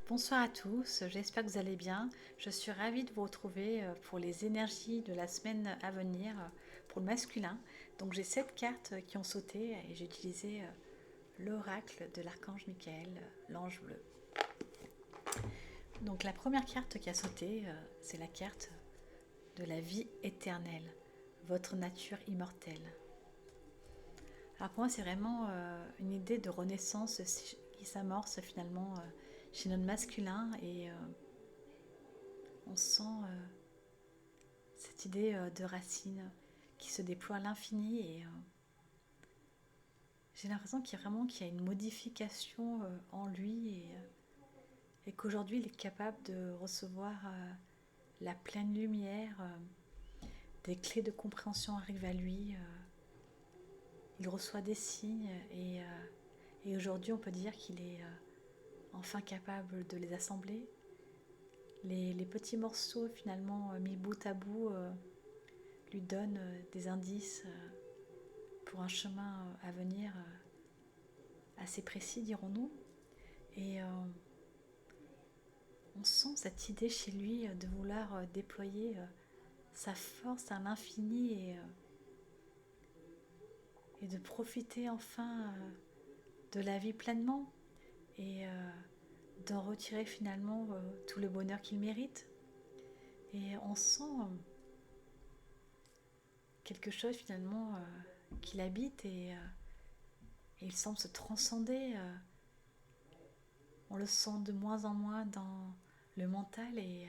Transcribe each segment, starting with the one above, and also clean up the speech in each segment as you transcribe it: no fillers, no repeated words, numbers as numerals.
Bonsoir à tous, j'espère que vous allez bien. Je suis ravie de vous retrouver pour les énergies de la semaine à venir pour le masculin. Donc j'ai 7 cartes qui ont sauté et j'ai utilisé l'oracle de l'archange Michael, l'ange bleu. Donc la première carte qui a sauté, c'est la carte de la vie éternelle, votre nature immortelle. Alors pour moi c'est vraiment une idée de renaissance qui s'amorce finalement chez notre masculin et on sent cette idée de racine qui se déploie à l'infini et j'ai l'impression qu'il y a une modification en lui et qu'aujourd'hui il est capable de recevoir la pleine lumière, des clés de compréhension arrivent à lui, il reçoit des signes et aujourd'hui on peut dire qu'il est enfin capable de les assembler. Les petits morceaux finalement mis bout à bout lui donnent des indices pour un chemin à venir assez précis, dirons-nous. Et on sent cette idée chez lui de vouloir déployer sa force à l'infini et de profiter enfin de la vie pleinement et d'en retirer finalement tout le bonheur qu'il mérite. Et on sent quelque chose finalement qui l'habite et il semble se transcender. On le sent de moins en moins dans le mental et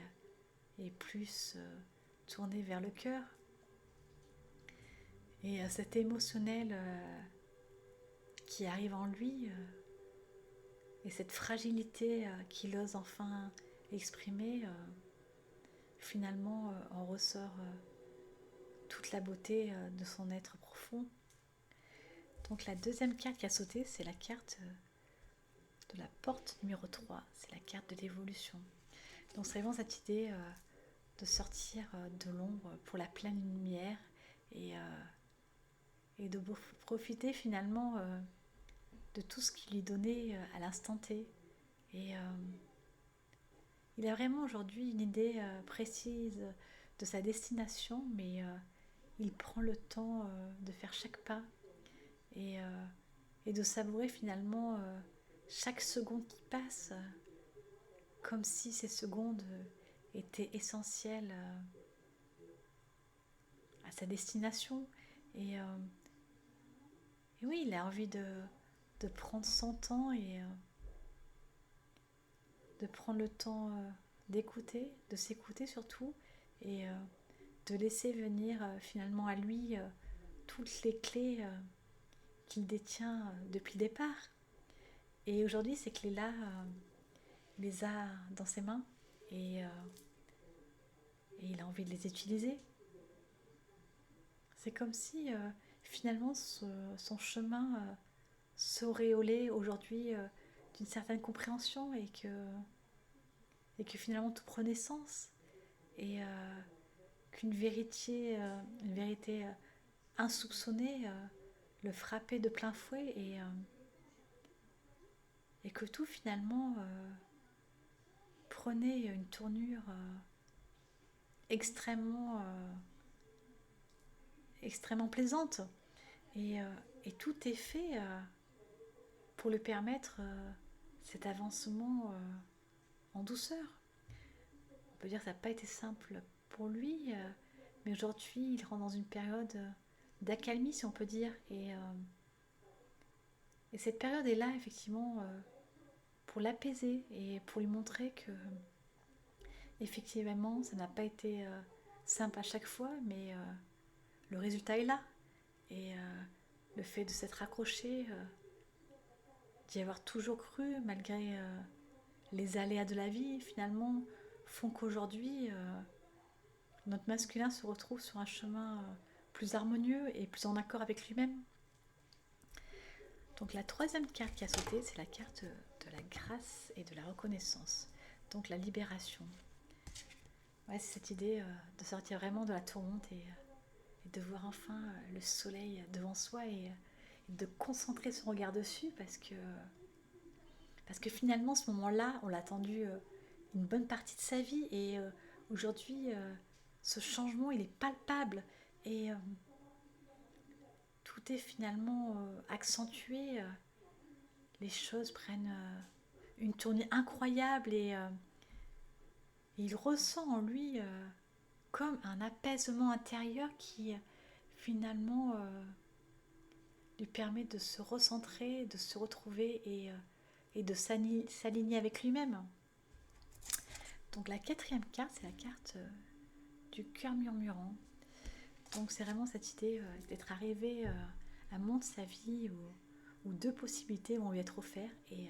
plus tourné vers le cœur. Et cet émotionnel qui arrive en lui et cette fragilité qu'il ose enfin exprimer, finalement en ressort toute la beauté de son être profond. Donc la deuxième carte qui a sauté, c'est la carte de la porte numéro 3, c'est la carte de l'évolution. Donc c'est vraiment cette idée de sortir de l'ombre pour la pleine lumière et, euh, et de profiter finalement de tout ce qui lui donnait à l'instant T. Et il a vraiment aujourd'hui une idée précise de sa destination, mais il prend le temps de faire chaque pas et, et de savourer finalement chaque seconde qui passe, comme si ces secondes étaient essentielles à sa destination. Et, euh, et oui, il a envie de prendre son temps et de prendre le temps d'écouter, de s'écouter surtout, et de laisser venir finalement à lui toutes les clés qu'il détient depuis le départ. Et aujourd'hui, ces clés-là, il les a dans ses mains et il a envie de les utiliser. C'est comme si finalement son chemin s'auréolait aujourd'hui d'une certaine compréhension et que finalement tout prenait sens et qu'une vérité insoupçonnée le frappait de plein fouet et que tout finalement prenait une tournure extrêmement, extrêmement plaisante et, euh, et tout est fait pour lui permettre cet avancement en douceur. On peut dire que ça n'a pas été simple pour lui, mais aujourd'hui il rentre dans une période d'accalmie si on peut dire et cette période est là effectivement pour l'apaiser et pour lui montrer que effectivement ça n'a pas été simple à chaque fois mais le résultat est là et le fait de s'être accroché, d'y avoir toujours cru malgré les aléas de la vie finalement font qu'aujourd'hui notre masculin se retrouve sur un chemin plus harmonieux et plus en accord avec lui-même. Donc la troisième carte qui a sauté, c'est la carte de la grâce et de la reconnaissance. Donc la libération. Ouais, c'est cette idée de sortir vraiment de la tourmente et de voir enfin le soleil devant soi et de concentrer son regard dessus parce que Parce que finalement, ce moment-là, on l'a attendu une bonne partie de sa vie. Et aujourd'hui, ce changement, il est palpable. Et tout est finalement accentué. Les choses prennent une tournure incroyable. Et il ressent en lui comme un apaisement intérieur qui finalement lui permet de se recentrer, de se retrouver et de s'aligner avec lui-même. Donc la quatrième carte, c'est la carte du cœur murmurant. Donc c'est vraiment cette idée d'être arrivé à un moment de sa vie où deux possibilités vont lui être offertes et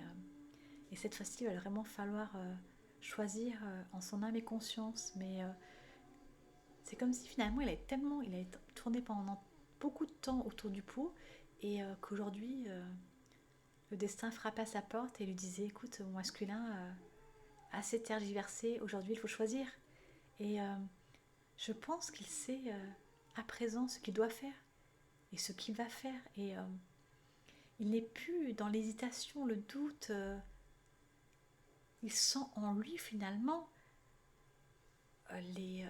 cette fois-ci, il va vraiment falloir choisir en son âme et conscience. Mais c'est comme si finalement il avait tourné pendant beaucoup de temps autour du pot et qu'aujourd'hui le destin frappe à sa porte et lui disait écoute mon masculin assez tergiversé, aujourd'hui il faut choisir. Et je pense qu'il sait à présent ce qu'il doit faire et ce qu'il va faire. Et il n'est plus dans l'hésitation, le doute. Il sent en lui finalement les,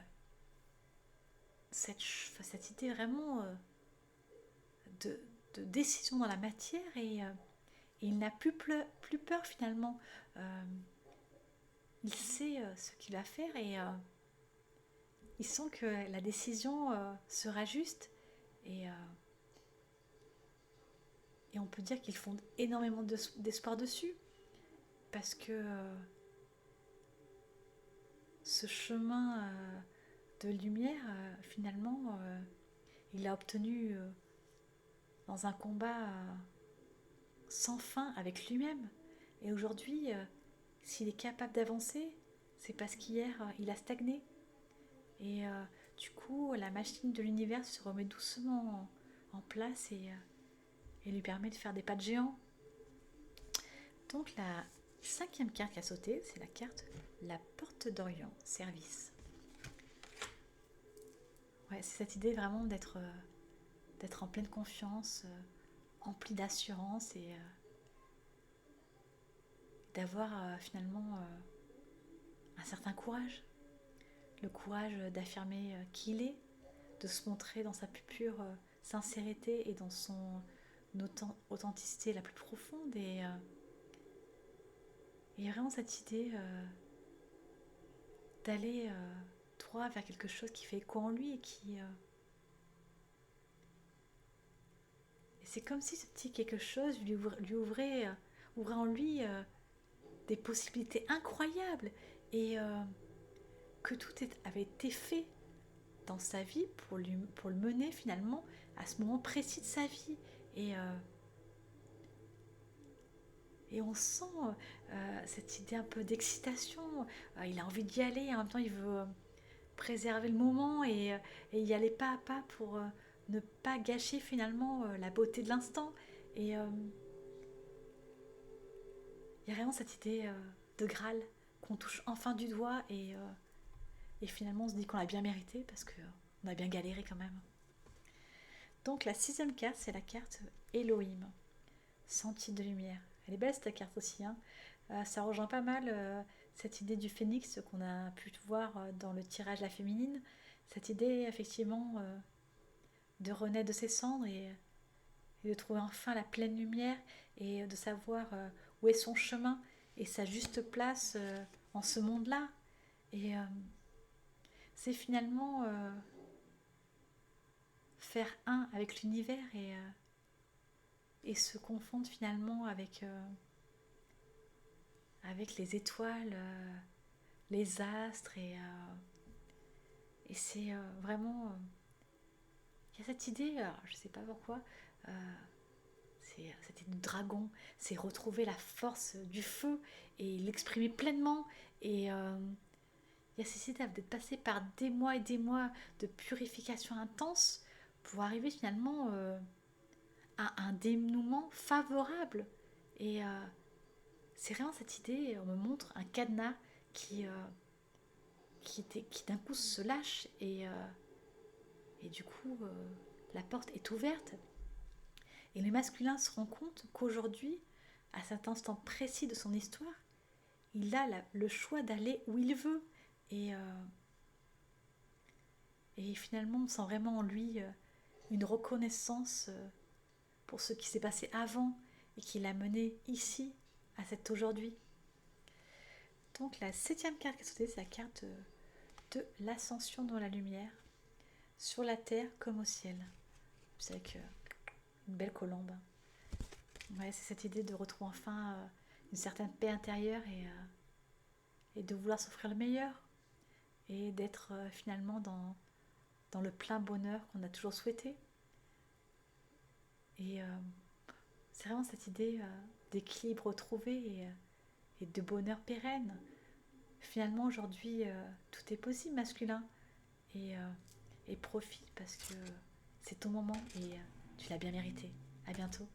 cette idée vraiment de, de décision dans la matière et il n'a plus peur finalement. Il sait ce qu'il va faire et il sent que la décision sera juste et, euh, et on peut dire qu'ils font énormément d'espoir dessus parce que ce chemin de lumière finalement il l'a obtenu dans un combat sans fin avec lui-même et aujourd'hui s'il est capable d'avancer c'est parce qu'hier il a stagné et du coup la machine de l'univers se remet doucement en place et lui permet de faire des pas de géant. Donc la cinquième carte qui a sauté, c'est la carte la porte d'Orient, service. Ouais, c'est cette idée vraiment d'être en pleine confiance, empli d'assurance et d'avoir finalement un certain courage. Le courage d'affirmer qui il est, de se montrer dans sa plus pure sincérité et dans son authenticité la plus profonde et vraiment cette idée d'aller droit vers quelque chose qui fait écho en lui et qui et c'est comme si ce petit quelque chose lui ouvrait en lui des possibilités incroyables et que avait été fait dans sa vie pour le mener finalement à ce moment précis de sa vie et et on sent cette idée un peu d'excitation. Il a envie d'y aller, et en même temps il veut préserver le moment et y aller pas à pas pour ne pas gâcher finalement la beauté de l'instant. Et il y a vraiment cette idée de Graal qu'on touche enfin du doigt et finalement on se dit qu'on l'a bien mérité parce qu'on a bien galéré quand même. Donc la sixième carte, c'est la carte Elohim, sentier de lumière. Elle est belle cette carte aussi, hein. Ça rejoint pas mal cette idée du phénix qu'on a pu voir dans le tirage La Féminine. Cette idée effectivement de renaître de ses cendres et de trouver enfin la pleine lumière et de savoir où est son chemin et sa juste place en ce monde-là. Et c'est finalement faire un avec l'univers et se confondre finalement avec les étoiles, les astres et c'est vraiment il y a cette idée, alors, je sais pas pourquoi, c'est cette idée de dragon, c'est retrouver la force du feu et l'exprimer pleinement et il y a cette idée d'être passé par des mois et des mois de purification intense pour arriver finalement à un dénouement favorable et c'est vraiment cette idée, on me montre un cadenas qui, qui d'un coup se lâche et du coup la porte est ouverte et le masculin se rend compte qu'aujourd'hui à cet instant précis de son histoire, il a le choix d'aller où il veut. Et, et finalement, on sent vraiment en lui une reconnaissance pour ce qui s'est passé avant et qui l'a mené ici, à cet aujourd'hui. Donc la 7e carte qui est sautée, c'est la carte de l'ascension dans la lumière, sur la terre comme au ciel. C'est avec une belle colombe. Ouais, c'est cette idée de retrouver enfin une certaine paix intérieure et de vouloir s'offrir le meilleur et d'être finalement dans le plein bonheur qu'on a toujours souhaité. Et c'est vraiment cette idée d'équilibre retrouvé et de bonheur pérenne. Finalement, aujourd'hui, tout est possible, masculin. Et, et profite parce que c'est ton moment et tu l'as bien mérité. À bientôt.